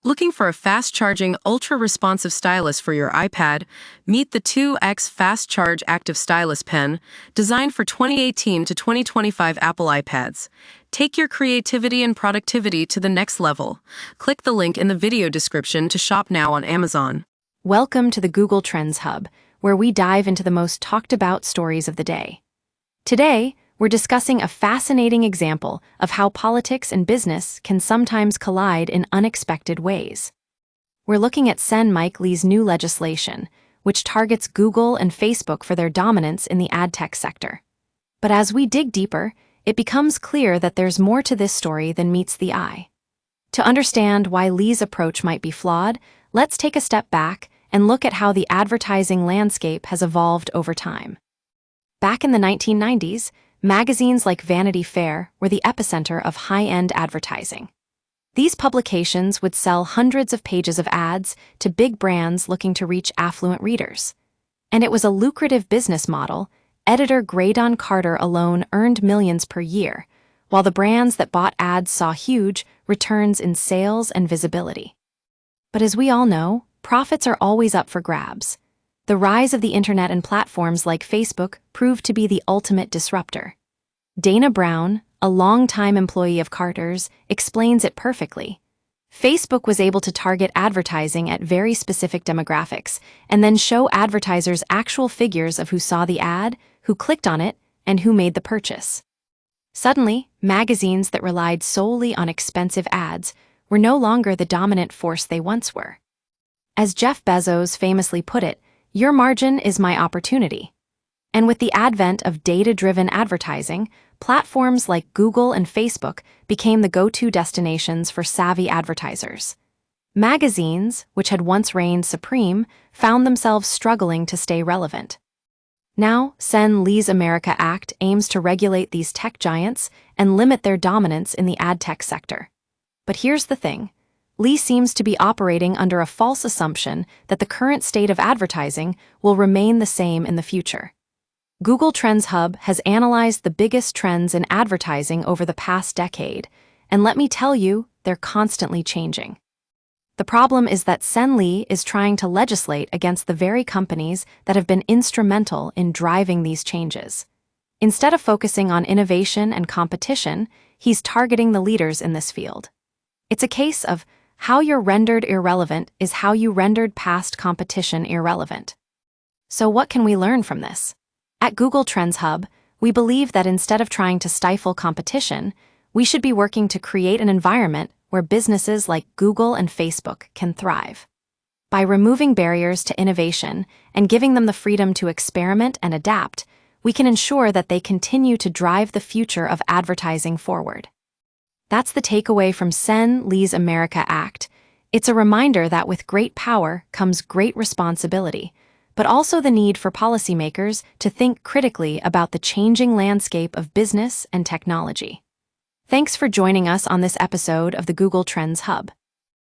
Looking for a fast-charging, ultra-responsive stylus for your iPad? Meet the 2X Fast Charge Active Stylus Pen, designed for 2018 to 2025 Apple iPads. Take your creativity and productivity to the next level. Click the link in the video description to shop now on Amazon. Welcome to the Google Trends Hub, where we dive into the most talked-about stories of the day. Today, we're discussing a fascinating example of how politics and business can sometimes collide in unexpected ways. We're looking at Sen Mike Lee's new legislation, which targets Google and Facebook for their dominance in the AdTech sector. But as we dig deeper, it becomes clear that there's more to this story than meets the eye. To understand why Lee's approach might be flawed, let's take a step back and look at how the advertising landscape has evolved over time. Back in the 1990s, magazines like Vanity Fair were the epicenter of high-end advertising. These publications would sell hundreds of pages of ads to big brands looking to reach affluent readers. And it was a lucrative business model. Editor Graydon Carter alone earned millions per year, while the brands that bought ads saw huge returns in sales and visibility. But as we all know, profits are always up for grabs. The rise of the internet and platforms like Facebook proved to be the ultimate disruptor. Dana Brown, a longtime employee of Carter's, explains it perfectly. Facebook was able to target advertising at very specific demographics and then show advertisers actual figures of who saw the ad, who clicked on it, and who made the purchase. Suddenly, magazines that relied solely on expensive ads were no longer the dominant force they once were. As Jeff Bezos famously put it, "Your margin is my opportunity." And with the advent of data-driven advertising, platforms like Google and Facebook became the go-to destinations for savvy advertisers. Magazines, which had once reigned supreme, found themselves struggling to stay relevant. Now, Sen Lee's America Act aims to regulate these tech giants and limit their dominance in the AdTech sector. But here's the thing. Lee seems to be operating under a false assumption that the current state of advertising will remain the same in the future. Google Trends Hub has analyzed the biggest trends in advertising over the past decade, and let me tell you, they're constantly changing. The problem is that Sen Lee is trying to legislate against the very companies that have been instrumental in driving these changes. Instead of focusing on innovation and competition, he's targeting the leaders in this field. It's a case of how you're rendered irrelevant is how you rendered past competition irrelevant. So what can we learn from this? At Google Trends Hub, we believe that instead of trying to stifle competition, we should be working to create an environment where businesses like Google and Facebook can thrive. By removing barriers to innovation and giving them the freedom to experiment and adapt, we can ensure that they continue to drive the future of advertising forward. That's the takeaway from Sen Lee's America Act. It's a reminder that with great power comes great responsibility, but also the need for policymakers to think critically about the changing landscape of business and technology. Thanks for joining us on this episode of the Google Trends Hub.